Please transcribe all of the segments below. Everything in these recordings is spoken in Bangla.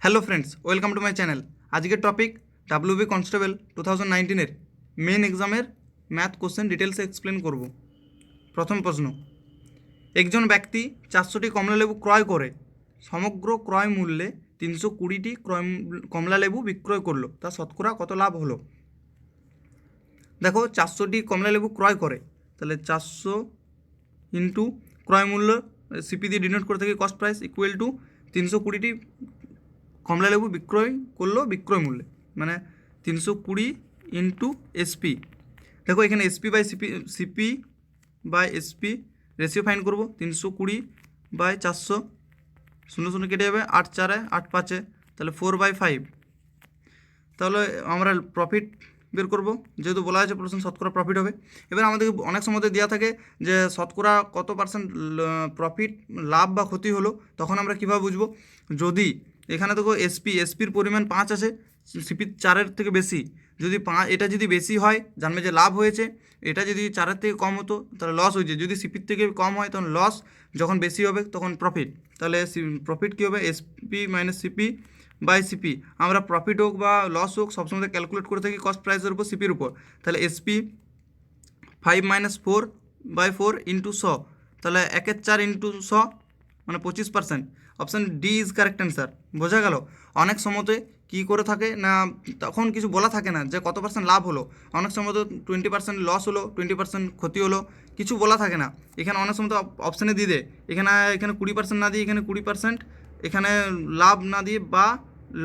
Hello friends, welcome to my channel. আজকের টপিক ডাব্লিউবি কনস্টেবল 2019-এর মেন এক্সামের ম্যাথ কোশ্চেন ডিটেলসে এক্সপ্লেন করব। প্রথম প্রশ্ন, একজন ব্যক্তি 400টি কমলালেবু ক্রয় করে সমগ্র ক্রয় মূল্যে 320টি কমলালেবু বিক্রয় করলো, তার শতকরা কত লাভ হলো? দেখো, 400টি কমলালেবু ক্রয় করে, তাহলে 400 ইন্টু ক্রয় মূল্য সিপি দিয়ে ডিনোট করে থাকি কস্ট প্রাইস ইকুয়াল টু 320টি কমলালেবু বিক্রয় করলো বিক্রয় মূল্যে, মানে 320 ইন্টু এসপি। দেখো এখানে SP by CP by SP ratio find করবো। 320 বাই 400, 0 কেটে যাবে, 8 4 8 5, তাহলে 4/5। তাহলে আমরা প্রফিট বের করব, যেহেতু বলা আছে প্রশ্ন শতকরা প্রফিট হবে। এবার আমাদেরকে অনেক সময় দেওয়া থাকে যে শতকরা কত পার্সেন্ট প্রফিট, লাভ বা ক্ষতি হলো, তখন আমরা কীভাবে বুঝবো? যদি এখানে দেখো এসপির পরিমাণ 5 আছে, সিপি 4-এর থেকে বেশি, যদি এটা যদি বেশি হয় জানবে যে লাভ হয়েছে, এটা যদি 4-এর থেকে কম হতো তাহলে লস হয়েছে, যদি সিপির থেকে কম হয় তখন লস, যখন বেশি হবে তখন প্রফিট। তাহলে প্রফিট কী হবে? SP minus CP by CP. আমরা প্রফিট হোক বা লস হোক সবসময় ক্যালকুলেট করে থাকি কস্ট প্রাইসের উপর, সিপির উপর। তাহলে এসপি 5 মাইনাস 4/4 ইন্টু 100, তাহলে 1/4 ইন্টু 100 মানে 25%। Option D is correct answer. বোঝা গেল? অনেক সময়তে কী করে থাকে না, তখন কিছু বলা থাকে না যে কত পার্সেন্ট লাভ হলো, অনেক সময় তো 20% লস হলো, 20% ক্ষতি হলো, কিছু বলা থাকে না। এখানে অনেক সময় তো অপশানে দিয়ে দেয়, এখানে 20% না দিয়ে এখানে 20%, এখানে লাভ না দিয়ে বা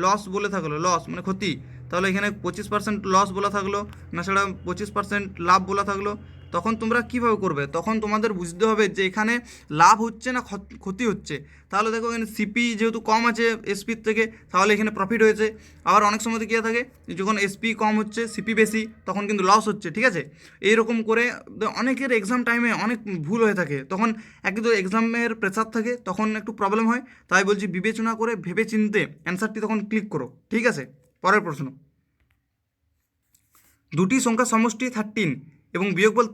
লস বলে থাকলো, লস মানে ক্ষতি, তাহলে এখানে 25% লস বলা থাকলো, না সেটা 25% লাভ বলা থাকলো। তখন তোমরা কীভাবে করবে? তখন তোমাদের বুঝতে হবে যে এখানে লাভ হচ্ছে না ক্ষতি হচ্ছে। তাহলে দেখো এখানে সিপি যেহেতু কম আছে এসপির থেকে, তাহলে এখানে প্রফিট হয়েছে। আবার অনেক সময় কী থাকে, যখন এসপি কম হচ্ছে সিপি বেশি, তখন কিন্তু লস হচ্ছে। ঠিক আছে, এইরকম করে অনেকের এক্সাম টাইমে অনেক ভুল হয়ে থাকে, তখন একদম এক্সামের প্রেসার থাকে, তখন একটু প্রবলেম হয়। তাই বলছি বিবেচনা করে ভেবে চিনতে অ্যান্সারটি তখন ক্লিক করো। ঠিক আছে, পরের প্রশ্ন, দুটি সংখ্যার সমষ্টি 13 এবং বিয়োগফল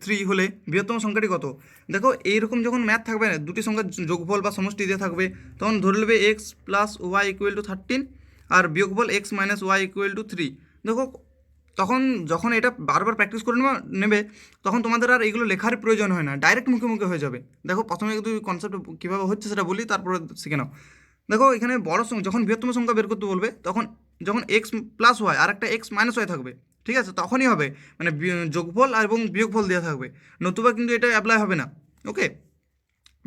3 হলে বৃহত্তম সংখ্যাটি কত? দেখো এইরকম যখন ম্যাথ থাকবে না, দুটি সংখ্যার যোগফল বা সমষ্টি দিয়ে থাকবে, তখন ধরে নেবে X plus Y equal to 13 আর বিয়োগফল X minus Y equal to 3। দেখো তখন যখন এটা বারবার প্র্যাকটিস করে নেবে, তখন তোমাদের আর এগুলো লেখার প্রয়োজন হয় না, ডাইরেক্ট মুখে মুখে হয়ে যাবে। দেখো প্রথমে কিন্তু কনসেপ্ট কীভাবে হচ্ছে সেটা বলি, তারপরে শিখে নাও। দেখো এখানে বড় যখন বৃহত্তম সংখ্যা বের করতে বলবে, তখন যখন এক্স প্লাস ওয়াই আর একটা এক্স মাইনাস ওয়াই থাকবে, ঠিক আছে, তখনই হবে, মানে যোগফল এবং বিয়োগফল দেওয়া থাকবে, নতুবা কিন্তু এটা অ্যাপ্লাই হবে না। ওকে,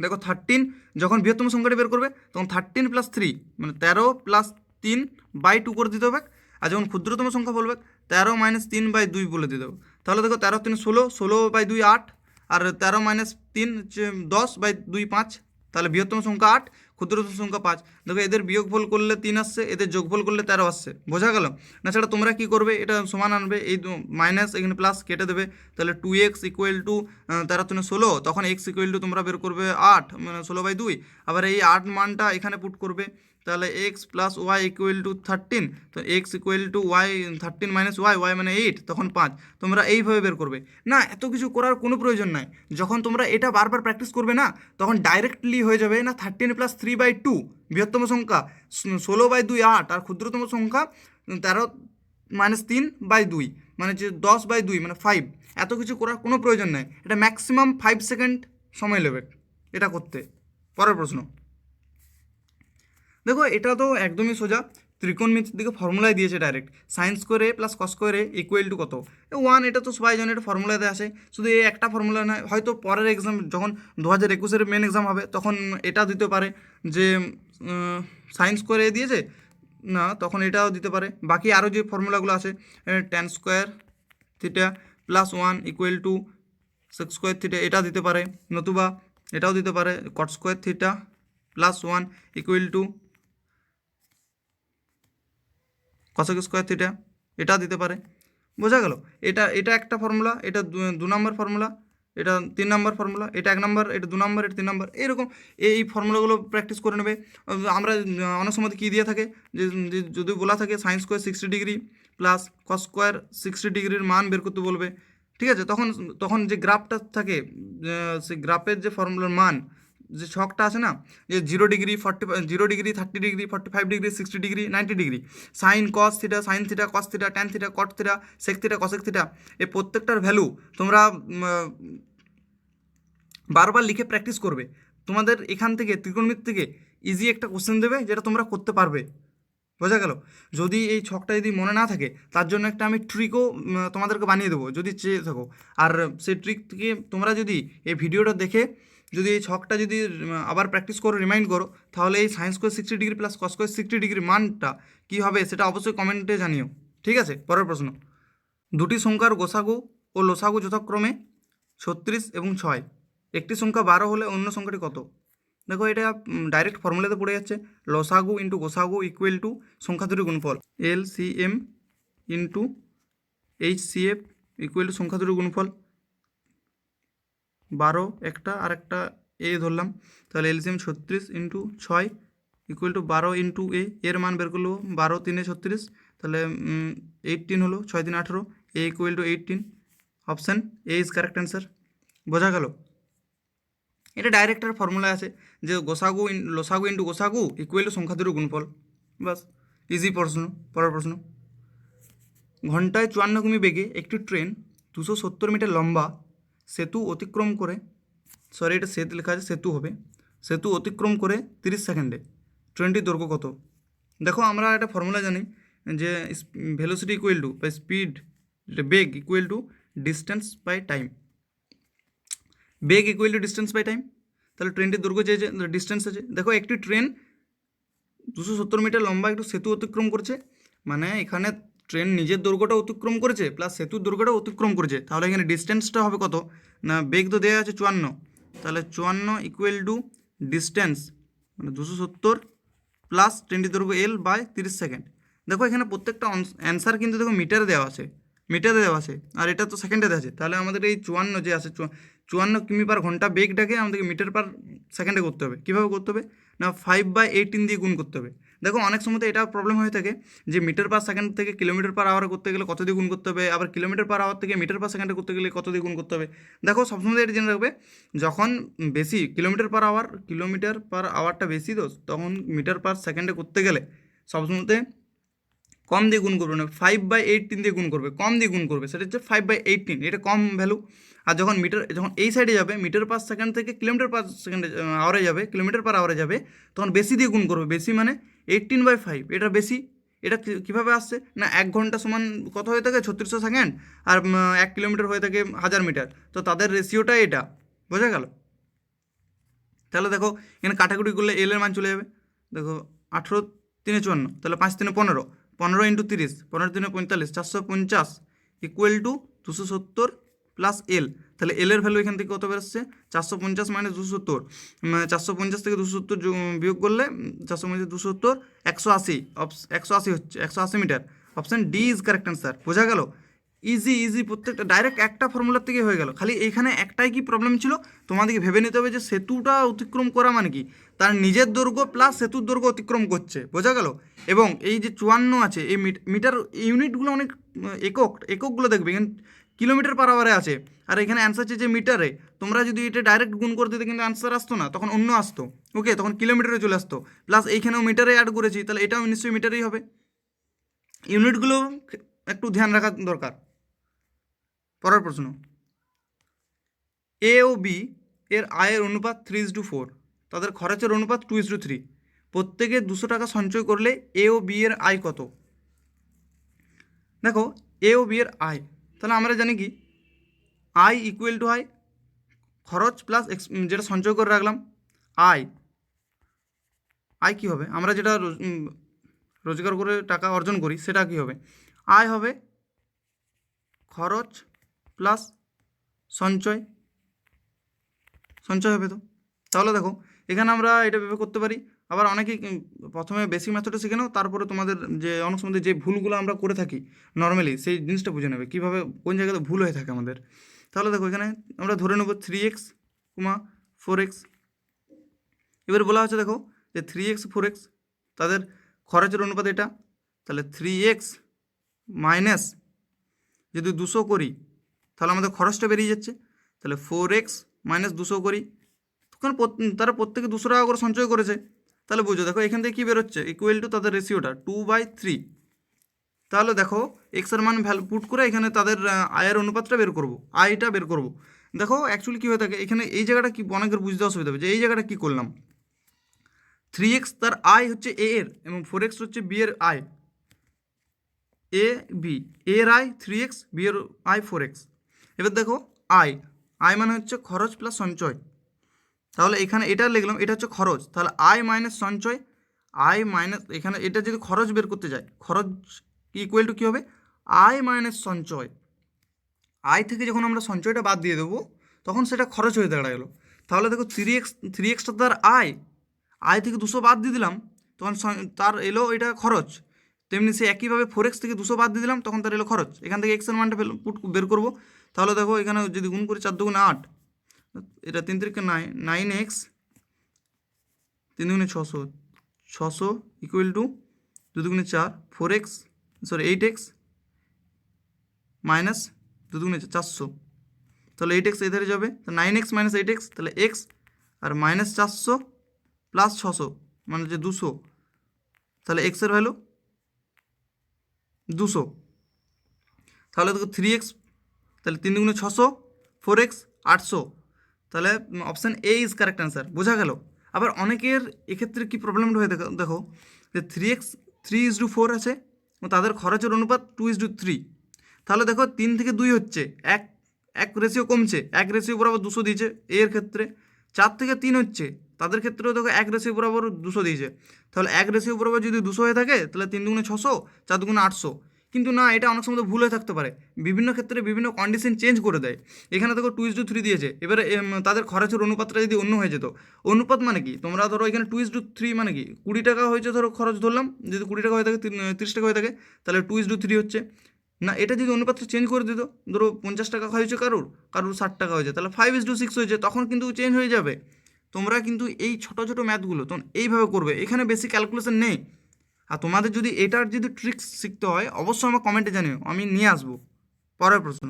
দেখো 13 যখন বৃহত্তম সংখ্যাটি বের করবে, তখন 13 প্লাস 3 মানে 13 প্লাস 3/2 করে দিতে হবে। আর যখন ক্ষুদ্রতম সংখ্যা বলবে, 13 মাইনাস 3/2 বলে দিতে হবে। তাহলে দেখো 13 3 16, 16/2 8, আর 13 মাইনাস 3 10/2 5, তাহলে বৃহত্তম সংখ্যা 8, ক্ষুদ্রতম সংখ্যা 5। দেখো এদের বিয়োগফল করলে 3 আসছে, এদের যোগফল করলে 13 আসছে। বোঝা গেল? না সেটা তোমরা কী করবে, এটা সমান আনবে, এই মাইনাস এখানে প্লাস কেটে দেবে, তাহলে 2x ইকুয়াল টু 13 3 16, তখন x ইকুয়াল টু তোমরা বের করবে 8 মানে 16/2, আবার এই 8 মানটা এখানে পুট করবে, তাহলে X plus Y equal to 13, তো X equal to Y 13 minus Y মানে 8, তখন 5। তোমরা এইভাবে বের করবে না, এত কিছু করার কোনো প্রয়োজন নাই। যখন তোমরা এটা বারবার প্র্যাকটিস করবে না, তখন ডাইরেক্টলি হয়ে যাবে না 13 প্লাস 3/2 বৃহত্তম সংখ্যা, 16/2 8, আর ক্ষুদ্রতম সংখ্যা 13 মাইনাস 3/2 মানে যে 10/2 মানে 5। এত কিছু করার কোনো প্রয়োজন নাই, এটা ম্যাক্সিমাম 5 সেকেন্ড সময় নেবে এটা করতে। পরের প্রশ্ন, দেখো এটা তো একদমই সোজা, ত্রিকোণমিতির দিকে ফর্মুলায় দিয়েছে ডাইরেক্ট, সাইন স্কোয়ার এ প্লাস কস স্কোয়ার এ ইকুয়াল টু কত? 1, এটা তো সবাই জানে, এটা ফর্মুলাতে আসে। শুধু এই একটা ফর্মুলা নয়, হয়তো পরের এক্সাম যখন 2021-এর মেন এক্সাম হবে, তখন এটা দিতে পারে যে সাইন স্কোয়ার এ দিয়েছে না, তখন এটাও দিতে পারে। বাকি আরও যে ফর্মুলাগুলো আছে, tan square theta plus 1 equal to sec square theta, এটা দিতে পারে, নতুবা এটাও দিতে পারে cot square theta plus 1 equal to cosec square theta, এটা দিতে পারে। বোঝা গেল? এটা এটা একটা ফর্মুলা, এটা 2 নম্বর ফর্মুলা, এটা 3 নম্বর ফর্মুলা, এটা 1 নম্বর, এটা 2 নম্বর, এটা 3 নম্বর, এরকম এই ফর্মুলাগুলো প্র্যাকটিস করে নেবে। আমরা অনেক সময় কী দিয়ে থাকে, যে যদি বলা থাকে sine square 60 degree plus cos square 60 ডিগ্রির মান বের করতে বলবে, ঠিক আছে, তখন তখন যে গ্রাফটা থাকে, সেই গ্রাফের যে ফর্মুলার মান যে ছকটা আছে না, যে 0 degree 0 degree 30 degree 45 degree 60 degree 90 degree, sine cos theta sine theta cos theta tan theta cot theta sec theta cosec theta, এই প্রত্যেকটার ভ্যালু তোমরা বারবার লিখে প্র্যাকটিস করবে। তোমাদের এখান থেকে ত্রিকোণমিতি থেকে ইজি একটা কোশ্চেন দেবে যেটা তোমরা করতে পারবে। বোঝা গেল? যদি এই ছকটা যদি মনে না থাকে তার জন্য একটা আমি ট্রিকও তোমাদেরকে বানিয়ে দেবো যদি চেয়ে থাকো। আর সেই ট্রিক থেকে তোমরা যদি এই ভিডিওটা দেখে যদি এই ছকটা যদি আবার প্র্যাকটিস করো, রিমাইন্ড করো, তাহলে এই sine square 60 degree plus cos square 60 ডিগ্রির মানটা কী হবে সেটা অবশ্যই কমেন্টে জানিও। ঠিক আছে? পরের প্রশ্ন, দুটি সংখ্যার গোসাগু ও লসাগু যথাক্রমে 36 এবং 6, একটি সংখ্যা 12 হলে অন্য সংখ্যাটি কত? দেখো এটা ডাইরেক্ট ফর্মুলাতে পড়ে যাচ্ছে, লসাগু ইন্টু গোসাগু ইকুয়াল টু সংখ্যা দুটির গুণফল, LCM into HCF equal to সংখ্যা দুটির গুণফল। 12 একটা আর একটা এ ধরলাম, তাহলে LCM 36 into 6 equal to 12 into এর মান বের করলো 12 3 36, তাহলে 18 হলো, 6 3 18, A equal to 18। Option A is correct answer. বোঝা গেল? এটা ডাইরেক্টের ফর্মুলা আছে যে লসাগু ইন্টু গোসাগু ইকুয়াল টু সংখ্যা দুটির গুণফল। বাস, ইজি প্রশ্ন। পরের প্রশ্ন, ঘন্টায় 54 কিমি বেগে একটি ট্রেন 270 মিটার লম্বা সেতু অতিক্রম করে, সরি এটা সেতু লেখা আছে, সেতু হবে, সেতু অতিক্রম করে 30 সেকেন্ডে, ট্রেনটির দৈর্ঘ্য কত? দেখো আমরা একটা ফর্মুলা জানি যে ভেলোসিটি ইকুয়াল টু বা স্পিড, বেগ equal to distance by time. বেগ equal to distance by time, তাহলে ট্রেনটির দৈর্ঘ্য যে ডিস্টেন্স আছে, দেখো একটি ট্রেন 270 মিটার লম্বা একটু সেতু অতিক্রম করছে, মানে এখানে ট্রেন নিজের দৈর্ঘ্যটা অতিক্রম করেছে প্লাস সেতুর দৈর্ঘ্যটা অতিক্রম করেছে, তাহলে এখানে ডিস্টেন্সটা হবে কত না, বেগ তো দেওয়া আছে 54, তাহলে 54 ইকুয়াল টু ডিস্টেন্স মানে 270 প্লাস ট্রেনটির দৈর্ঘ্য L বাই 30 সেকেন্ড। দেখো এখানে প্রত্যেকটা অ্যান্সার কিন্তু দেখো মিটারে দেওয়া আছে, মিটারে দেওয়া আছে, আর এটা তো সেকেন্ডে দেওয়া আছে, তাহলে আমাদের এই 54 যে আছে 54 কিমি পার ঘন্টা বেগটাকে আমাদেরকে মিটার পার সেকেন্ডে করতে হবে। কীভাবে করতে হবে না, 5/18 দিয়ে গুণ করতে হবে। দেখো অনেক সময় তো এটা প্রবলেম হয়ে থাকে যে মিটার পার সেকেন্ড থেকে কিলোমিটার পার আওয়ারে করতে গেলে কত দিয়ে গুণ করতে হবে, আবার কিলোমিটার পার আওয়ার থেকে মিটার পার সেকেন্ডে করতে গেলে কত দিয়ে গুণ করতে হবে। দেখো সবসময় এটা জেনে রাখবে, যখন বেশি কিলোমিটার পার আওয়ারটা বেশি তো তখন মিটার পার সেকেন্ডে করতে গেলে সবসময়তে কম দিয়ে গুণ করবে না, 5/18 দিয়ে গুণ করবে, কম দিয়ে গুণ করবে, সেটা হচ্ছে 5/18, এটা কম ভ্যালু। আর যখন এই সাইডে যাবে মিটার পার সেকেন্ড থেকে কিলোমিটার পার সেকেন্ডে আওয়ারে যাবে, কিলোমিটার পার আওয়ারে যাবে, তখন বেশি দিয়ে গুণ করবে, বেশি মানে 18/5, এটা বেশি। এটা কীভাবে আসছে না, 1 ঘন্টা সমান কত হয়ে থাকে 3600 সেকেন্ড, আর 1 কিলোমিটার হয়ে থাকে 1000 মিটার, তো তাদের রেশিওটা এটা। বোঝা গেল? তাহলে দেখো এখানে কাটাকুটি করলে এল এর মান চলে যাবে, দেখো 18 3 54, তাহলে 5 3 15, 15 into 30, 15 3 45, 450 equal to 270 plus L, তাহলে এল এর ভ্যালু এখান থেকে কত বেরোচ্ছে 450 মাইনাস 270, 450 থেকে 270 বিয়োগ করলে 450 270 180, 180 হচ্ছে 180 metre. Option D is correct answer. বোঝা গেল? ইজি প্রত্যেকটা ডাইরেক্ট একটা ফর্মুলার থেকে হয়ে গেল। খালি এইখানে একটাই কি প্রবলেম ছিল, তোমাদেরকে ভেবে নিতে হবে যে সেতুটা অতিক্রম করা মানে কি, তার নিজের দৈর্ঘ্য প্লাস সেতুর দৈর্ঘ্য অতিক্রম করছে। বোঝা গেল? এবং এই যে 54 আছে, এই মিটার ইউনিটগুলো অনেক এককগুলো দেখবে এখানে কিলোমিটার পার আওয়ারে আছে, আর এখানে অ্যান্সার আছে যে মিটারে। তোমরা যদি এটা ডাইরেক্ট গুণ করে দিতে কিন্তু অ্যান্সার আসতো না, তখন অন্য আসতো, ওকে, তখন কিলোমিটারে চলে আসতো, প্লাস এইখানেও মিটারে অ্যাড করেছি, তাহলে এটাও নিশ্চয়ই মিটারেই হবে। ইউনিটগুলো একটু ধ্যান রাখা দরকার। পরের প্রশ্ন, এ ও বি এর আয়ের অনুপাত 3:4, তাদের খরচের অনুপাত 2:3, প্রত্যেকে 200 টাকা সঞ্চয় করলে এ ও বি এর আয় কত? দেখো এ ও বি এর আয়, তাহলে আমরা জানি কি আয় ইকুয়াল টু আয়, খরচ প্লাস যেটা সঞ্চয় করে রাখলাম, আয় কী হবে, আমরা যেটা রোজগার করে টাকা অর্জন করি সেটা কী হবে, আয় হবে খরচ প্লাস সঞ্চয় হবে তো। তাহলে দেখো এখানে আমরা এটা ভেবে করতে পারি। আবার অনেকেই প্রথমে বেসিক মেথডটা শিখে নাও, তারপরে তোমাদের যে অনেক সময় যে ভুলগুলো আমরা করে থাকি নর্মালি সেই জিনিসটা বুঝে নেবে কীভাবে কোন জায়গাতে ভুল হয়ে থাকে আমাদের। তাহলে দেখো এখানে আমরা ধরে নেব 3x, 4x। এবার বলা হচ্ছে দেখো যে 3x 4x তাদের খরচের অনুপাত এটা, তাহলে 3x মাইনাস যদি 200 করি তাহলে আমাদের খরচটা বেরিয়ে যাচ্ছে, তাহলে 4x মাইনাস 200 করি, কারণ তারা প্রত্যেকে 200 টাকা করে সঞ্চয় করেছে। তাহলে বুঝো, দেখো এখান থেকে কী বেরোচ্ছে, ইকুয়াল টু তাদের রেশিওটা 2/3। তাহলে দেখো এক্সের মান ভ্যালু পুট করে এখানে তাদের আয়ের অনুপাতটা বের করবো, আয়টা বের করবো। দেখো অ্যাকচুয়ালি কী হয়ে থাকে এখানে, এই জায়গাটা কি অনেকের বুঝতে অসুবিধা হবে যে এই জায়গাটা কী করলাম। 3x তার আয় হচ্ছে এ এর এবং 4x হচ্ছে বি এর আয়। এ বি, এর আয় 3x, বি এর আয় 4x। এবার দেখো আয়, আয় মানে হচ্ছে খরচ প্লাস সঞ্চয়। তাহলে এখানে এটা লিখলাম, এটা হচ্ছে খরচ, তাহলে আয় মাইনাস সঞ্চয়, আয় মাইনাস এখানে এটা যদি খরচ বের করতে যায়, খরচ ইকুয়াল টু কী হবে, আয় মাইনাস সঞ্চয়। আয় থেকে যখন আমরা সঞ্চয়টা বাদ দিয়ে দেবো তখন সেটা খরচ হয়ে দাঁড়া গেলো। তাহলে দেখো 3xটা তার আয়, আয় থেকে 200 বাদ দিয়ে দিলাম তখন তার এলো এটা খরচ। তেমনি সে একইভাবে 4x থেকে 200 বাদ দিয়ে দিলাম তখন তার এলো খরচ। এখান থেকে এক্সের মানটা বের করবো। তাহলে দেখো এখানে যদি গুণ করি 4 দুগুণে 8, এটা 3 3 9, 9x, 3 দুগুণে 600, 600 ইকুয়াল টু 2 দুগুণে 4, 4x, সরি 8x মাইনাস 2 দুগুণে 400, তাহলে 8x এধারে যাবে, তো 9x মাইনাস 8x, তাহলে x আর মাইনাস 400 প্লাস 600 মানে যে 200, তাহলে এক্সের ভ্যালু 200। তাহলে দেখো 3x, তাহলে 3 দুগুণে 600, 4x 800, তাহলে option A is correct answer. বোঝা গেল। আবার অনেকের এক্ষেত্রে কী প্রবলেমটা হয়ে দেখো যে 3x 3:4 আছে ও তাদের খরচের অনুপাত 2:3। তাহলে দেখো 3 থেকে 2 হচ্ছে এক রেশিও কমছে, এক রেশিও বরাবর 200 দিয়েছে এর ক্ষেত্রে। 4 থেকে 3 হচ্ছে তাদের ক্ষেত্রেও দেখো এক রেশিও বরাবর 200 দিয়েছে। তাহলে এক রেশিও বরাবর যদি 200 হয়ে থাকে তাহলে 3 দুগুণে 600, 4 দুগুণে 800। কিন্তু না, এটা অনেক সময় ভুল হয়ে থাকতে পারে, বিভিন্ন ক্ষেত্রে বিভিন্ন কন্ডিশন চেঞ্জ করে দেয়। এখানে দেখো 2:3 দিয়েছে, এবারে তাদের খরচের অনুপাতটা যদি অন্য হয়ে যেত, অনুপাত মানে কি, তোমরা ধরো এখানে 2:3 মানে কি 20 টাকা হয়েছে ধরো খরচ ধরলাম, যদি 20 টাকা হয়ে থাকে 30 টাকা হয়ে থাকে তাহলে 2:3 হচ্ছে না। এটা যদি অনুপাতটা চেঞ্জ করে দিত, ধরো 50 টাকা হয়েছে কারুর 60 টাকা হয়েছে, তাহলে 5:6 হয়েছে, তখন কিন্তু চেঞ্জ হয়ে যাবে। তোমরা কিন্তু এই ছোটো ছোটো ম্যাথগুলো তখন এইভাবে করবে, এখানে বেশি ক্যালকুলেশন নেই। আর তোমাদের যদি এটার যদি ট্রিক্স শিখতে হয় অবশ্যই আমার কমেন্টে জানিও, আমি নিয়ে আসবো। পরের প্রশ্ন,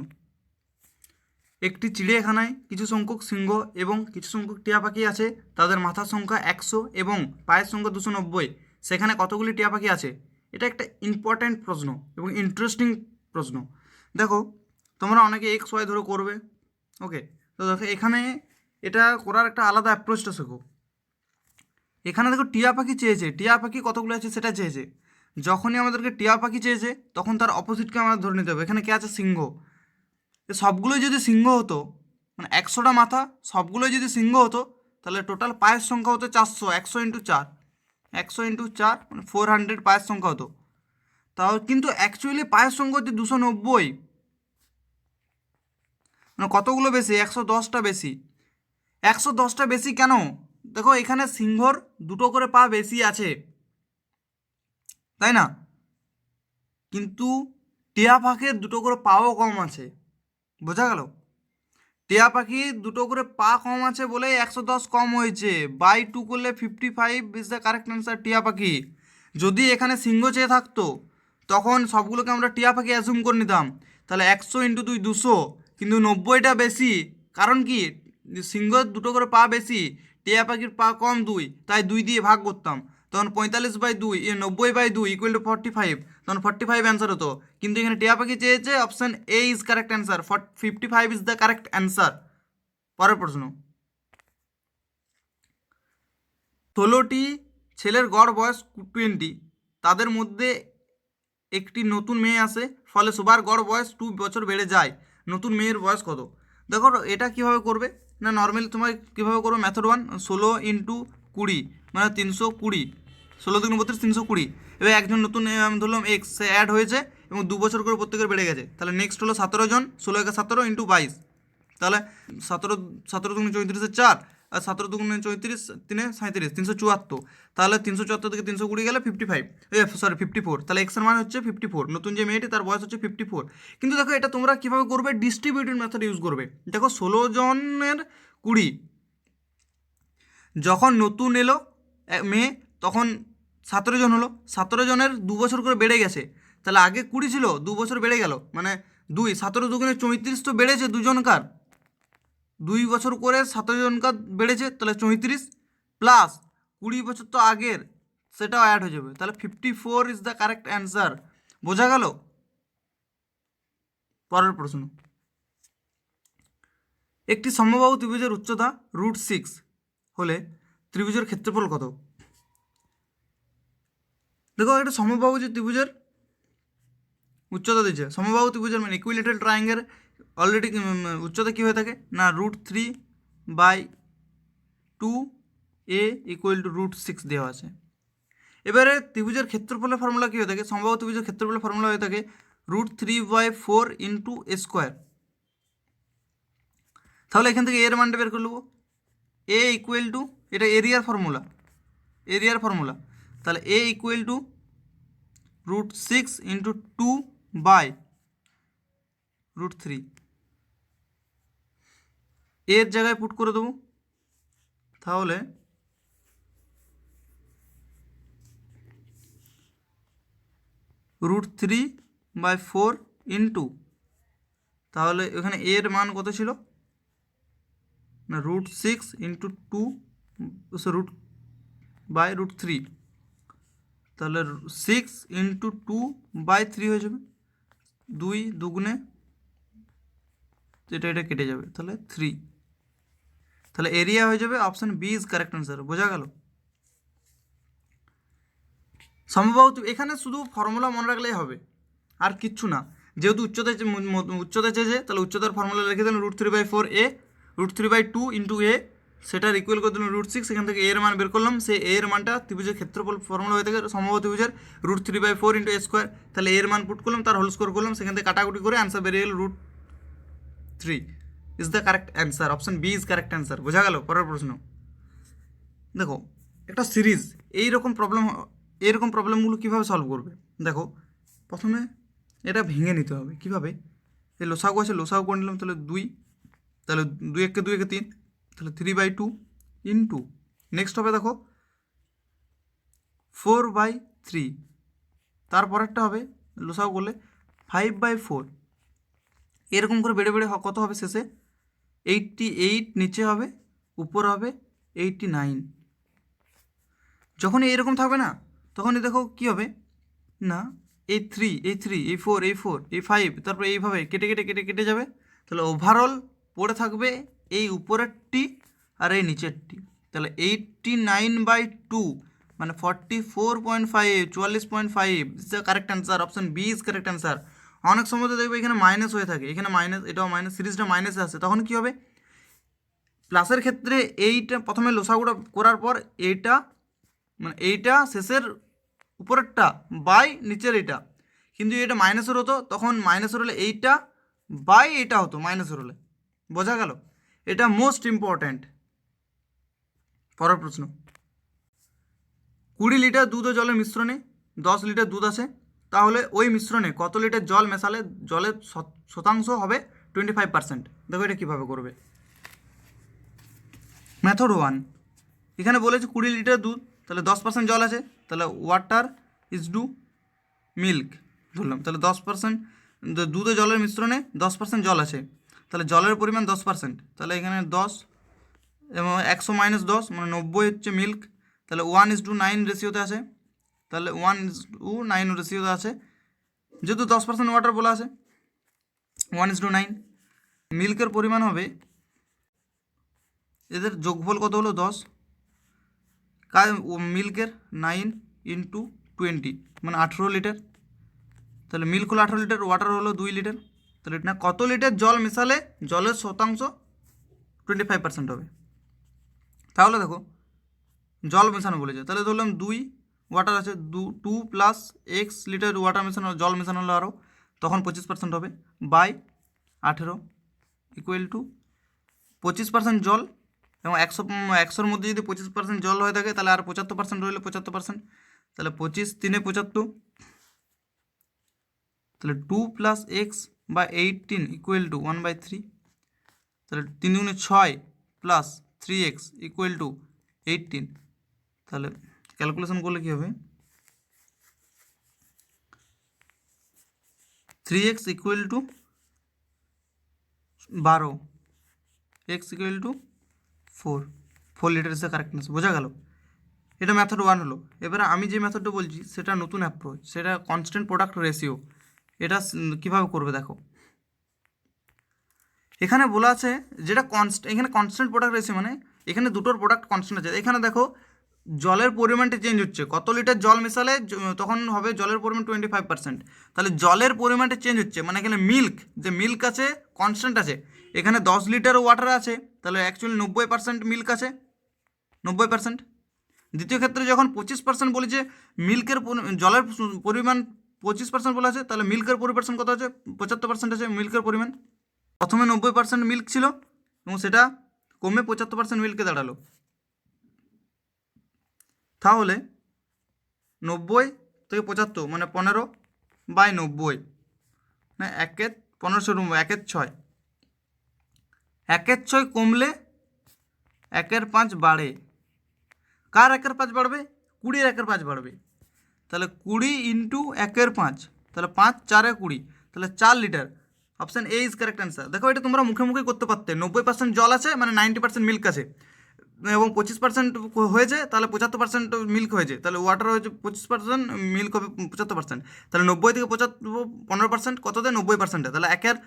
একটি চিড়িয়াখানায় কিছু সংখ্যক সিংহ এবং কিছু সংখ্যক টিয়া পাখি আছে, তাদের মাথার সংখ্যা 100 এবং পায়ের সংখ্যা 290, সেখানে কতগুলি টিয়া পাখি আছে? এটা একটা ইম্পর্ট্যান্ট প্রশ্ন এবং ইন্টারেস্টিং প্রশ্ন। দেখো তোমরা অনেকে XY ধরে করবে, ওকে, তো দেখো এখানে এটা করার একটা আলাদা অ্যাপ্রোচটা শেখো। এখানে দেখো টিয়া পাখি চেয়েছে, টিয়া পাখি কতগুলো আছে সেটা চেয়েছে। যখনই আমাদেরকে টিয়া পাখি চেয়েছে তখন তার অপোজিটকে আমরা ধরে নিতে হবে। এখানে কে আছে? সিংহ। সবগুলোই যদি সিংহ হতো, মানে 100টা মাথা সবগুলোই যদি সিংহ হতো তাহলে টোটাল পায়ের সংখ্যা হতো 400, 100 ইন্টু 4, 100 ইন্টু 4 মানে 400 পায়ের সংখ্যা হতো। তাও কিন্তু অ্যাকচুয়ালি পায়ের সংখ্যা হচ্ছে 290, মানে কতগুলো বেশি? 110টা বেশি। 110টা বেশি কেন? দেখো এখানে সিংহর 2টো করে পা বেশি আছে, তাই না? কিন্তু টিয়া পাখির 2টো করে পাও কম আছে। বোঝা গেল? টিয়া পাখির 2টো করে পা কম আছে বলে 110 কম হয়েছে। বাই 2 করলে 55 ইজ দ্য কারেক্ট অ্যান্সার, টিয়া পাখি। যদি এখানে সিংহ চেয়ে থাকতো তখন সবগুলোকে আমরা টিয়া পাখি অ্যাজুম করে নিতাম, তাহলে 100 ইন্টু 2 200, কিন্তু 90টা বেশি। কারণ কি? সিংহর 2টো করে পা বেশি, টিয়া পাখির পা কম 2, তাই 2 দিয়ে ভাগ করতাম, তখন 45/2 90/2 ইকুয়াল টু 45, তখন 45 অ্যান্সার হতো। কিন্তু এখানে টিয়া পাখি চেয়েছে, option A is correct answer, 55 is the correct answer. পরের প্রশ্ন, 16টি ছেলের গড় বয়স 20, তাদের মধ্যে একটি নতুন মেয়ে আসে, ফলে সবার গড় বয়স 2 বছর বেড়ে যায়। নতুন মেয়ের বয়স কত? দেখো এটা কিভাবে করবে না, নর্মালি তোমার কীভাবে করবে, মেথড 1, 16 ইন্টু 20 মানে 320, 16 দুগুণ 32, 320। এবার একজন নতুন ধরলাম এক্স, সে অ্যাড হয়েছে এবং 2 বছর করে প্রত্যেকের বেড়ে গেছে। তাহলে নেক্সট হলো 17 জন, 16 একে 17 ইন্টু 22, তাহলে 17 দুগুণে 34 4, আর 17 দুগুণে 34 3 37, 374। তাহলে 374 থেকে 320 গেলে 55, সরি 54, তাহলে এক্সের মান হচ্ছে 54। নতুন যে মেয়েটি তার বয়স হচ্ছে 54। কিন্তু দেখো এটা তোমরা কীভাবে করবে, ডিস্ট্রিবিউটিভ মেথড ইউজ করবে। দেখো 16 জনের 20, যখন নতুন এলো মেয়ে তখন 17 জন হলো, 17 জনের 2 বছর করে বেড়ে গেছে, তাহলে আগে 20 ছিল, 2 বছর বেড়ে গেল, মানে 2, 17 দুগুণে 34 তো বেড়েছে দুজনকার, 2 বছর করে 17 বেড়েছে, তাহলে 34 প্লাস 20 বছর তো আগের, সেটাও অ্যাড হয়ে যাবে, তাহলে 54 ইজ দ্য কারেক্ট অ্যান্সার। বোঝা গেল? পরের প্রশ্ন, একটি সমবাহু ত্রিভুজের উচ্চতা √6 হলে ত্রিভুজের ক্ষেত্রফল কত? দেখো একটা সমবাহু যে ত্রিভুজের উচ্চতা দিচ্ছে, সমবাহু ত্রিভুজের মানে ইকুইলেটারাল ট্রায়াঙ্গেল অলরেডি উচ্চতা কী হয়ে থাকে না √3/2a =√6 দেওয়া আছে। এবারে ত্রিভুজের ক্ষেত্রফলের ফর্মুলা কী হয়ে থাকে? সমবাহু ত্রিভুজের ক্ষেত্রফলের ফর্মুলা হয়ে থাকে √3/4 × a²। তাহলে এখান থেকে এর মানটা বের করে নেবো, a = এটা এরিয়ার ফর্মুলা, তাহলে a = √6 × 2/√3, এর জায়গায় পুট করে দেবো, তাহলে √3/4 ইন্টু, তাহলে এখানে এর মান কত ছিল না √6 × 2 √3, তাহলে 6 × 2/3 হয়ে যাবে, 2 দুগুণে এটা কেটে যাবে, তাহলে 3, তাহলে এরিয়া হয়ে যাবে option B is correct answer. বোঝা গেল? সমবাহু এখানে শুধু ফর্মুলা মনে রাখলেই হবে, আর কিচ্ছু না। যেহেতু উচ্চতা চেয়েছে, তাহলে উচ্চতার ফর্মুলা লিখে দিলাম √3/4a, √3/2 × a, সেটার ইকুয়াল করে দিলাম √6, সেখান থেকে এর মান বের করলাম, সেই এর মানটা ত্রিভুজের ক্ষেত্রফল ফর্মুলা হয়ে থাকে সমবাহু ত্রিভুজের √3/4 × a², তাহলে এর মান পুট করলাম, তার হোল স্কোয়ার করলাম, সেখান থেকে কাটাকুটি করে অ্যান্সার বেরিয়ে গেল √3 is the correct answer. Option B is correct answer. বোঝা গেল? পরের প্রশ্ন, দেখো একটা সিরিজ এইরকম প্রবলেমগুলো কীভাবে সলভ করবে? দেখো প্রথমে এটা ভেঙে নিতে হবে। কীভাবে? এই লসাগু আছে, লসাগু করে নিলাম, তাহলে 2, তাহলে 2 একে 2 একে 3, তাহলে 3/2 ইন্টু, নেক্সট হবে দেখো 4/3, তারপরেরটা হবে লসাগু করলে 5/4, এরকম করে বেড়ে বেড়ে কত হবে শেষে? 88, নিচে হবে, উপর হবে 89। যখনই এরকম থাকবে না, তখনই দেখো কী হবে না এই 3, এই 3, এই 4, এই 4, এই 5, তারপরে এইভাবে কেটে কেটে কেটে কেটে যাবে, তাহলে ওভারঅল পড়ে থাকবে এই উপরেরটি আর এই নিচেরটি, তাহলে 89/2 মানে 44.5, 44.5 is the correct answer. Option B is correct answer. অনেক সময় তো দেখবে এখানে মাইনাস হয়ে থাকে, এখানে মাইনাস, এটাও মাইনাস, সিরিজটা মাইনাসে আসে, তখন কী হবে? প্লাসের ক্ষেত্রে এইটা প্রথমে লসাগুটা করার পর এইটা মানে এইটা শেষের উপরেরটা বাই নিচের এইটা, কিন্তু এটা মাইনাসের হতো, তখন মাইনাসের হলে এইটা বাই এইটা হতো মাইনাসের হলে। বোঝা গেল? এটা মোস্ট ইম্পর্ট্যান্ট। পরের প্রশ্ন, 20 লিটার দুধ ও জলের মিশ্রণে 10 লিটার দুধ আছে, তাহলে ওই মিশ্রণে কত লিটার জল মেশালে জলের শতাংশ হবে 25%? দেখো এটা কীভাবে করবে। মেথড 1, এখানে বলেছে 20 লিটার দুধ, তাহলে 10% জল আছে, তাহলে ওয়াটার ইজ টু মিল্ক ধরলাম, তাহলে 10% দুধ ও জলের মিশ্রণে 10% জল আছে, তাহলে জলের পরিমাণ 10%, তাহলে এখানে 10 এবং 100 - 10 মানে 90 হচ্ছে মিল্ক, তাহলে 1:9 রেশিওতে আছে, তাহলে 1:9 রেশিওতে আছে, যেহেতু 10% ওয়াটার বলা আছে 1:9, মিল্কের পরিমাণ হবে, এদের যোগফল কত হলো 10, মিল্কের 9 × 20 মানে 18 লিটার, তাহলে মিল্ক হলো 18 লিটার, ওয়াটার হলো 2 লিটার, তাহলে না কত লিটার জল মেশালে জলের শতাংশ 25% হবে? তাহলে দেখো জল মেশানো বলেছে, তাহলে ধরলাম 2, ওয়াটার আছে 2 + x লিটার ওয়াটার মেশানো, জল মেশানো হলো আরও, তখন 25% হবে, বাই 18 = 25% জল, এবং 100-100-র মধ্যে যদি 25% জল হয়ে থাকে, তাহলে আর 75% রইলো 75%, তাহলে 25 × 3 = 75, তাহলে 2 + x বা 18 = 1/3, তাহলে 3 × 6 + 3x = 18, তাহলে ক্যালকুলেশন করলে কী হবে? 3x = 12, x equal two 4 litre is the correct answer. বোঝা গেল? এটা মেথড 1 হলো। এবারে আমি যে মেথডটা বলছি সেটা নতুন অ্যাপ্রোচ, সেটা কনস্ট্যান্ট প্রোডাক্ট রেশিও। এটা কীভাবে করবে দেখো, এখানে বলা আছে যেটা এখানে কনস্ট্যান্ট প্রোডাক্ট রেশিও মানে এখানে দুটোর প্রোডাক্ট কনস্ট্যান্ট আছে। এখানে দেখো জলের পরিমাণটা চেঞ্জ হচ্ছে, কত লিটার জল মেশালে তখন হবে জলের পরিমাণ 25%। তাহলে জলের পরিমাণটা চেঞ্জ হচ্ছে মানে এখানে মিল্ক আছে কনস্ট্যান্ট আছে। এখানে 10 লিটার ওয়াটার আছে, তাহলে অ্যাকচুয়ালি 90% মিল্ক আছে, 90%। দ্বিতীয় ক্ষেত্রে যখন 25% বলি যে জলের পরিমাণ 25% বলা আছে, তাহলে মিল্কের পরিমাণ কত আছে? 75% আছে মিল্কের পরিমাণ। প্রথমে 90% মিল্ক ছিল এবং সেটা কমে 75% মিল্কে দাঁড়ালো। তাহলে 90 থেকে 75 মানে 15/90 মানে 1/1590, 1/6। 1/6 কমলে 1/5 বাড়ে। কার 1/5 বাড়বে? 20-এর 1/5 বাড়বে। তাহলে 20 ইন্টু 1/5, তাহলে 5 4 20, তাহলে 4 litre. Option A is correct answer. দেখো এটা তোমরা মুখে মুখে করতে পারতে, 90% জল আছে মানে 90% মিল্ক আছে এবং 25% হয়েছে, তাহলে 75% মিল্ক হয়েছে, তাহলে ওয়াটার হয়েছে 25%, মিল্ক হবে 75%। তাহলে 90 থেকে 75 15% কত দেয়? 90%। তাহলে 1/6,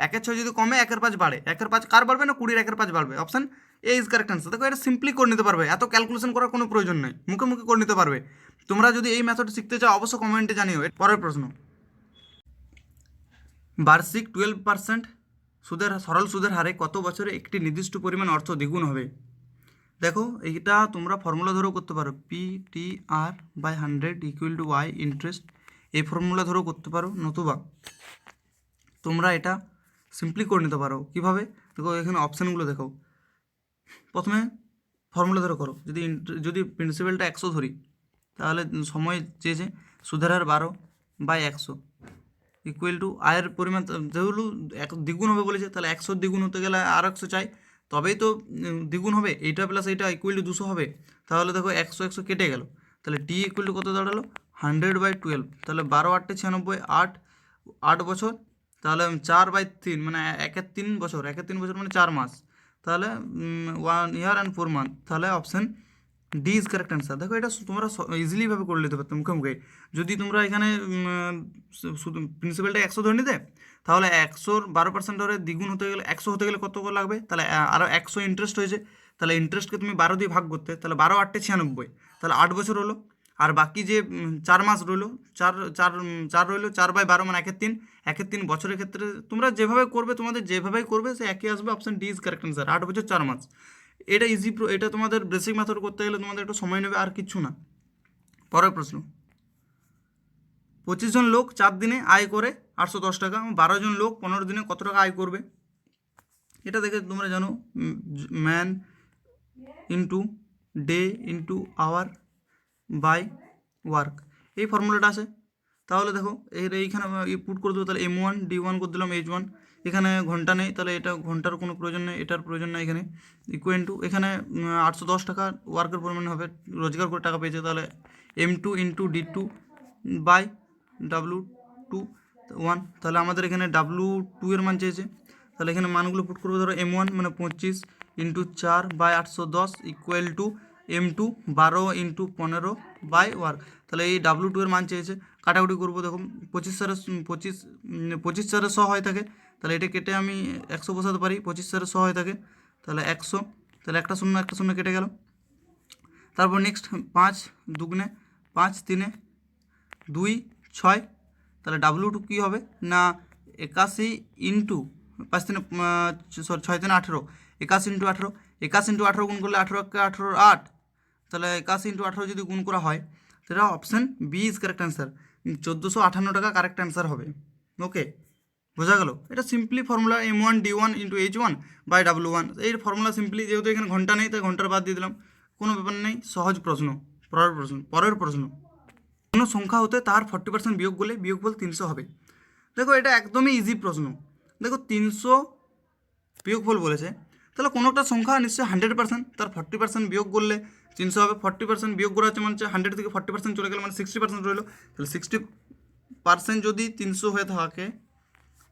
1/6 যদি কমে 1/5 বাড়ে। 1/5 কার বাড়বে? না 20-এর 1/5 বাড়বে। Option A is correct answer. দেখো এটা সিম্পলি করে নিতে পারবে, এত ক্যালকুলেশন করার কোনো প্রয়োজন নেই, মুখে মুখে করে নিতে পারবে। তোমরা যদি এই মেথড শিখতে চাও অবশ্যই কমেন্টে জানিও। পরের প্রশ্ন, বার্ষিক 12% সরল সুদের হারে কত বছরে একটি নির্দিষ্ট পরিমাণ অর্থ দ্বিগুণ হবে? দেখো এইটা তোমরা ফর্মুলা ধরেও করতে পারো, PTR/100 equal to Y interest. এই ফর্মুলা ধরেও করতে পারো, নতুবা তোমরা এটা সিম্পলি করে নিতে পারো। কীভাবে? দেখো এখানে অপশানগুলো দেখো। প্রথমে ফর্মুলা ধরে করো, যদি প্রিন্সিপালটা 100 ধরি, তাহলে সময় চেয়েছে সুদের হার 12/100 ইকুয়াল টু আয়ের পরিমাণ যেগুলো দ্বিগুণ হবে বলেছে, তাহলে 100 দ্বিগুণ হতে গেলে আর 100 চাই, তবেই তো দ্বিগুণ হবে। এইটা প্লাস এইটা ইকুয়াল টু 200 হবে। তাহলে দেখো 100 কেটে গেল, তাহলে টি ইকুয়াল টু কত দাঁড়ালো? 100/12। তাহলে 12 × 8 = 96, 8 বছর। তাহলে 4/3 মানে 1/3 বছর, 1/3 বছর মানে 4 মাস। তাহলে 1 ইয়ার অ্যান্ড 4 মান্থ। তাহলে option D is correct answer. দেখো এটা তোমরা ইজিলিভাবে করে নিতে পারতো মুখে মুখে। যদি তোমরা এখানে শুধু প্রিন্সিপালটা 100 ধরে নিতে, তাহলে 100-র 12% ধরে দ্বিগুণ হতে গেলে 100 হতে গেলে কত করে লাগবে? তাহলে আরও 100 ইন্টারেস্ট হয়েছে, তাহলে ইন্টারেস্টকে তুমি 12 দিয়ে ভাগ করতে, তাহলে 12 × 8 = 96, তাহলে 8 বছর হলো। আর বাকি যে 4 মাস রইলো, 4 রইলো, 4/12 মানে 1/3, 1/3 বছরের ক্ষেত্রে তোমরা যেভাবে করবে, তোমাদের যেভাবেই করবে সে একই আসবে। Option D is correct answer, 8 বছর 4 মাস। এটা এটা তোমাদের বেসিক মেথড করতে গেলে তোমাদের একটু সময় নেবে, আর কিচ্ছু না। পরের প্রশ্ন, 25 জন লোক 4 দিনে আয় করে 810 টাকা, 12 জন লোক 15 দিনে কত টাকা আয় করবে? এটা দেখে তোমরা জানো man into day into hour by work, এই ফর্মুলাটা আছে। তাহলে দেখো এইখানে পুট করে দেবো, তাহলে M1 D1 করে দিলাম H1। এখানে ঘন্টা নেই, তাহলে এটা ঘন্টার কোনো প্রয়োজন নেই, এটার প্রয়োজন নেই। এখানে ইকুয়াল টু এখানে 810 টাকা ওয়ার্কের পরিমাণ হবে, রোজগার করে টাকা পেয়েছে, তাহলে M2 × D2/W2 তাহলে আমাদের এখানে W2 এর মান চেয়েছে, তাহলে এখানে মানগুলো পুট করবো। ধরো M1 মানে 25 × 4/810 ইকুয়াল টু M2 12 × 15/ওয়ার্ক। তাহলে এই W2 এর মান চেয়েছে, কাটাকুটি করবো। দেখো 25 4 100 হয় থাকে, তাহলে এটা কেটে আমি 100 বসাতে পারি। 25 4 100 হয় থাকে, তাহলে 100, তাহলে একটা শূন্য কেটে গেল। তারপর নেক্সট 5 2 5 3 2 6, তাহলে W2 কী হবে না 81 ইন্টু 5 3 6 3 18, 81 × 18, 81 × 18 গুণ করলে 18 × 18 8, তাহলে 81 × 18 যদি গুণ করা হয়, সেটা option B is correct answer, 1458 টাকা কারেক্ট অ্যান্সার হবে। ওকে, বোঝা গেল? এটা simply formula M1 D1 × H1/W1। এই ফর্মুলা সিম্পলি, যেহেতু এখানে ঘন্টা নেই তাই ঘন্টার বাদ দিয়ে দিলাম, কোনো ব্যাপার নেই। সহজ প্রশ্ন। পরের প্রশ্ন, কোনো সংখ্যা হতে তার 40% বিয়োগ করলে বিয়োগফল 300 হবে। দেখো এটা একদমই ইজি প্রশ্ন। দেখো 300 বিয়োগফল বলেছে, তাহলে কোনো একটা সংখ্যা নিশ্চয়ই 100%, তার 40% বিয়োগ করলে 300 হবে। 40% বিয়োগ করা হচ্ছে মানে 100 থেকে 40% চলে গেলে মানে 60% রইলো। তাহলে 60% যদি 300 হয়ে থাকে,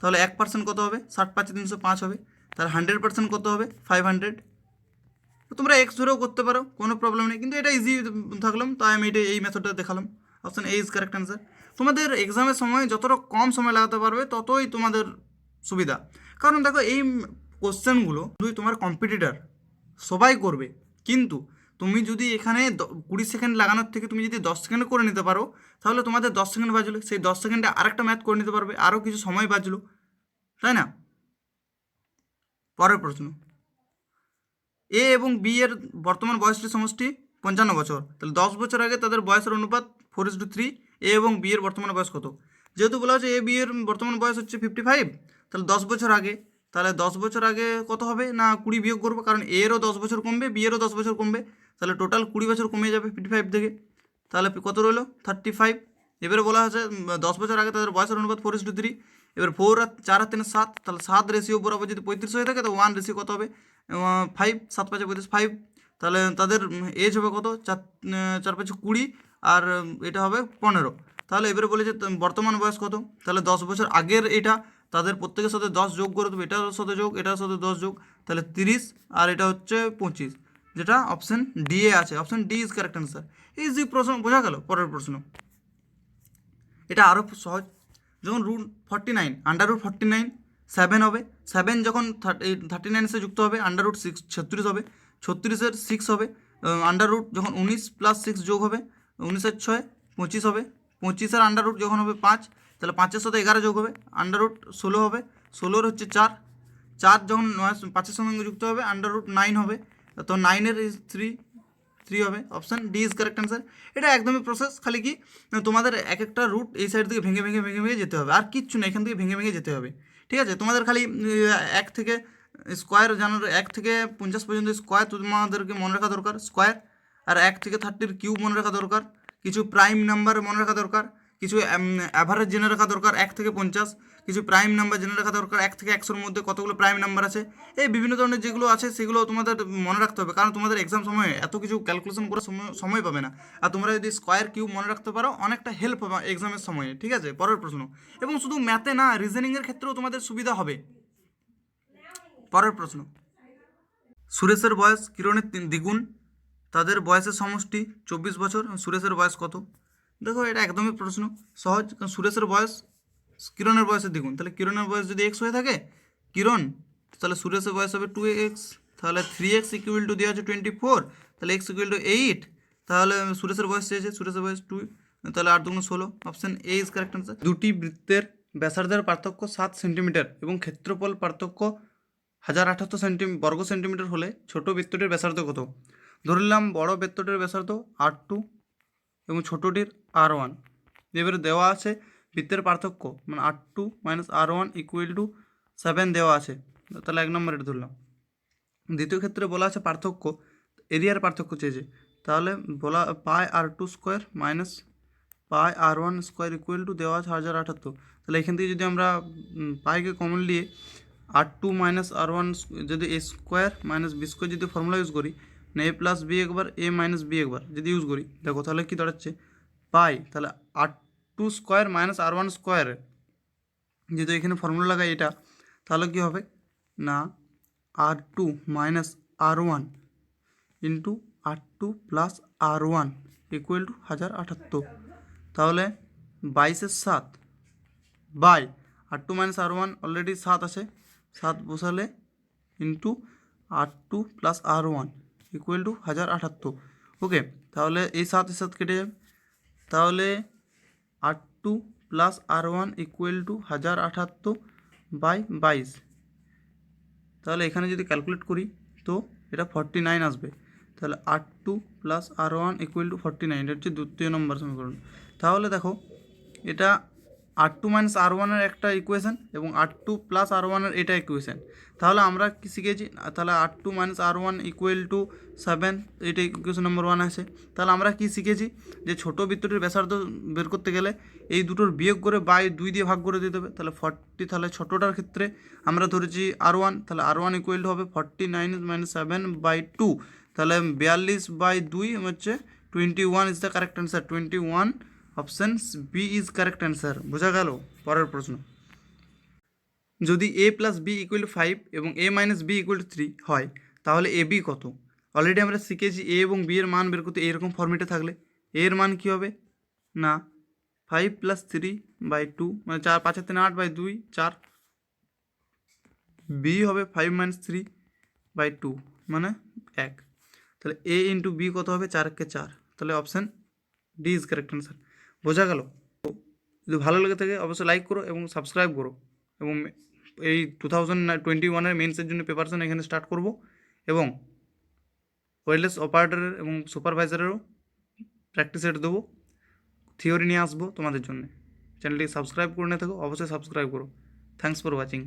তাহলে 1% কত হবে? 60 × 5 = 305 হবে। তাহলে 100% কত হবে 500। তো তোমরা এক্স ধরেও করতে পারো, কোনো প্রবলেম নেই, কিন্তু এটা ইজি থাকলাম তাই আমি এই মেথডটা দেখালাম। Option A is correct answer. তোমাদের এক্সামের সময় যতটা কম সময় লাগাতে পারবে ততই তোমাদের সুবিধা। কারণ দেখো এই কোশ্চেনগুলো যদি তোমার কম্পিটিটার সবাই করবে, কিন্তু তুমি যদি এখানে 20 সেকেন্ড লাগানোর থেকে তুমি যদি 10 সেকেন্ডে করে নিতে পারো, তাহলে তোমাদের 10 সেকেন্ড বাঁচলো, সেই 10 সেকেন্ডে আরেকটা ম্যাথ করে নিতে পারবে, আরও কিছু সময় বাঁচলো, তাই না? পরের প্রশ্ন, এ এবং বি এর বর্তমান বয়সটির সমষ্টি 55 বছর, তাহলে 10 বছর আগে তাদের বয়সের অনুপাত 4:3। এ এবং বি এর বর্তমান বয়স কত? যেহেতু বলা হচ্ছে এ বি এর বর্তমান বয়স হচ্ছে 55, তাহলে 10 বছর আগে, তাহলে 10 বছর আগে কত হবে না 20 বিয়োগ করবো, কারণ এরও 10 বছর কমবে, বি এরও 10 বছর কমবে, তাহলে টোটাল 20 বছর কমে যাবে 55 থেকে, তাহলে কত রইলো 35। এবারে বলা হচ্ছে 10 বছর আগে তাদের বয়সের অনুপাত 4:3। এবার 4 আর 4 আর 3 7, তাহলে 7 রেশিও বরাবর যদি 35 হয়ে থাকে তো 1 রেশিও কত হবে 5, 7 5 35, 5। তাহলে তাদের এজ হবে কত 4 5 20, আর এটা হবে 15। তাহলে এবারে বলেছে বর্তমান বয়স কত, তাহলে 10 বছর আগের এটা, তাদের প্রত্যেকের সাথে 10 যোগ করে দেবে, এটার সাথে যোগ, এটার সাথে 10 যোগ, তাহলে 30, আর এটা হচ্ছে 25, যেটা অপশান ডি এ আছে। Option D is correct answer. Easy প্রশ্ন, বোঝা গেল? পরের প্রশ্ন, এটা আরও সহজ। যখন √49 √49 7 হবে, 7 যখন 39 এসে যুক্ত হবে √6 36 হবে, 36-এর 6 হবে, যখন 19 + 6 যোগ হবে 19-এর 6 25 হবে, 25-এর আন্ডাররুট যখন হবে 5, তাহলে 5-এর সাথে 11 যোগ হবে √16 হবে, 16-এর হচ্ছে 4, 4 যখন 5-এর সঙ্গে যুক্ত হবে √9 হবে, তো 9-এর 3 হবে। Option D is correct answer. এটা একদমই প্রসেস, খালি কি তোমাদের এক একটা রুট এই সাইড থেকে ভেঙে ভেঙে ভেঙে ভেঙে যেতে হবে, আর কিচ্ছু না, এখান থেকে ভেঙে ভেঙে যেতে হবে, ঠিক আছে? তোমাদের খালি 1 থেকে স্কোয়ার জানার, 1 থেকে 50 পর্যন্ত স্কোয়ার তোমাদেরকে মনে রাখা দরকার, স্কোয়ার, আর 1 থেকে 30-র কিউব মনে রাখা দরকার, কিছু প্রাইম নাম্বার মনে রাখা দরকার, কিছু অ্যাভারেজ জেনে রাখা দরকার 1 থেকে 50, কিছু প্রাইম নাম্বার জেনে রাখা দরকার 1 থেকে 100-র মধ্যে কতগুলো প্রাইম নাম্বার আছে, এই বিভিন্ন ধরনের যেগুলো আছে সেগুলো তোমাদের মনে রাখতে হবে, কারণ তোমাদের এক্সাম সময়ে এত কিছু ক্যালকুলেশন করার সময় পাবে না। আর তোমরা যদি স্কোয়ার কিউব মনে রাখতে পারো অনেকটা হেল্প হবে এক্সামের সময়ে, ঠিক আছে? পরের প্রশ্ন, এবং শুধু ম্যাথে না, রিজনিংয়ের ক্ষেত্রেও তোমাদের সুবিধা হবে। পরের প্রশ্ন, সুরেশের বয়স কিরণের দ্বিগুণ, তাদের বয়সের সমষ্টি 24 বছর, সুরেশের বয়স কত? দেখো এটা একদমই প্রশ্ন সহজ, কারণ সুরেশের বয়স কিরণের বয়সের দ্বিগুণ, তাহলে কিরণের বয়স যদি এক্স হয়ে থাকে কিরণ, তাহলে সুরেশের বয়স হবে 2x, তাহলে 3x ইকুয়াল টু দেওয়া আছে 24, তাহলে x ইকুয়াল টু 8, তাহলে সুরেশের বয়স চেয়েছে, সুরেশের বয়স 2, তাহলে 8 2 16। Option A is correct answer. দুটি বৃত্তের ব্যাসার্ধের পার্থক্য 7 সেন্টিমিটার এবং ক্ষেত্রফল পার্থক্য 1078 বর্গ সেন্টিমিটার হলে ছোট বৃত্তটির ব্যাসার্ধ কত? ধরে নিলাম বড় বৃত্তটির ব্যাসার্ধ R2 এবং ছোটোটির R1। এবারে দেওয়া আছে বৃত্তের পার্থক্য, মানে R2 - R1 ইকুয়াল টু 7 দেওয়া আছে, তাহলে 1 নম্বর এটা ধরলাম। দ্বিতীয় ক্ষেত্রে বলা আছে পার্থক্য, এরিয়ার পার্থক্য চেয়েছে, তাহলে বলা π/r2² π/r1² ইকুয়াল টু দেওয়া আছে 1078। তাহলে এখান থেকে যদি আমরা পাইকে কমন নিয়ে R2 - R1 যদি a² - b² যদি ফর্মুলা ইউজ করি, মানে a+b একবার a - b একবার যদি ইউজ করি, দেখো তাহলে কি দাঁড়াচ্ছে পাই, তাহলে R2² - R1² যদি এখানে ফর্মুলা লাগাই এটা, তাহলে কি হবে না R2 - R1 into R2 + R1 equal to 1078, তাহলে 22-এর 7 বাই R2 - R1 অলরেডি 7 আছে, 7 বসালে into R2 + R1 equal to 1078। ওকে, তাহলে এই 7 কেটে যাবে, তাহলে R2 + R1 equal to 1078 by 22, তাহলে এখানে যদি ক্যালকুলেট করি তো এটা 49 আসবে, তাহলে R2 + R1 ইকুয়াল টু 49, এটা হচ্ছে দ্বিতীয় নম্বর সমীকরণ। তাহলে দেখো এটা R2 - R1 এর একটা ইকুয়েশন এবং R2 + R1 এর এটা ইকুয়েশন, তাহলে আমরা কি শিখেছি, তাহলে R2 - R1 ইকুয়াল টু 7, এটা ইকুয়েশন নম্বর 1 আছে। তাহলে আমরা কি শিখেছি, যে ছোটো বৃত্তটির ব্যাসার্ধ বের করতে গেলে এই দুটোর বিয়োগ করে বাই 2 দিয়ে ভাগ করে দিতে হবে, তাহলে 40, তাহলে ছোটোটার ক্ষেত্রে আমরা ধরেছি R1, তাহলে R1 ইকুয়াল টু হবে 49 - 7/2, তাহলে 42/2 হচ্ছে 21 is the correct answer, 21। Option B is correct answer. বোঝা গেল? পরের প্রশ্ন, যদি A plus B equal to 5 এবং A minus B equal to 3 হয় তাহলে এ বি কত? অলরেডি আমরা শিখেছি এ এবং বি এর মান বের করতে এইরকম ফর্মেটে থাকলে এ এর মান কী হবে না 5+3/2 মানে 4 5 3 8/2 4, বি হবে 5-3/2 মানে 1, তাহলে এ ইন্টু বি কত হবে 4 তাহলে option D is correct answer. বোঝা গেল? যদি ভালো লেগে থাকে অবশ্যই লাইক করো এবং সাবস্ক্রাইব করো, এবং এই 2021-এর মেন্সের জন্য প্রিপারেশন এখানে স্টার্ট করব, এবং ওয়্যারলেস অপারেটরের এবং সুপারভাইজারেরও প্র্যাকটিস সেট দেবো, থিওরি নিয়ে আসবো তোমাদের জন্য। চ্যানেলটি সাবস্ক্রাইব করে নিয়ে থাকো, অবশ্যই সাবস্ক্রাইব করো। Thanks for watching.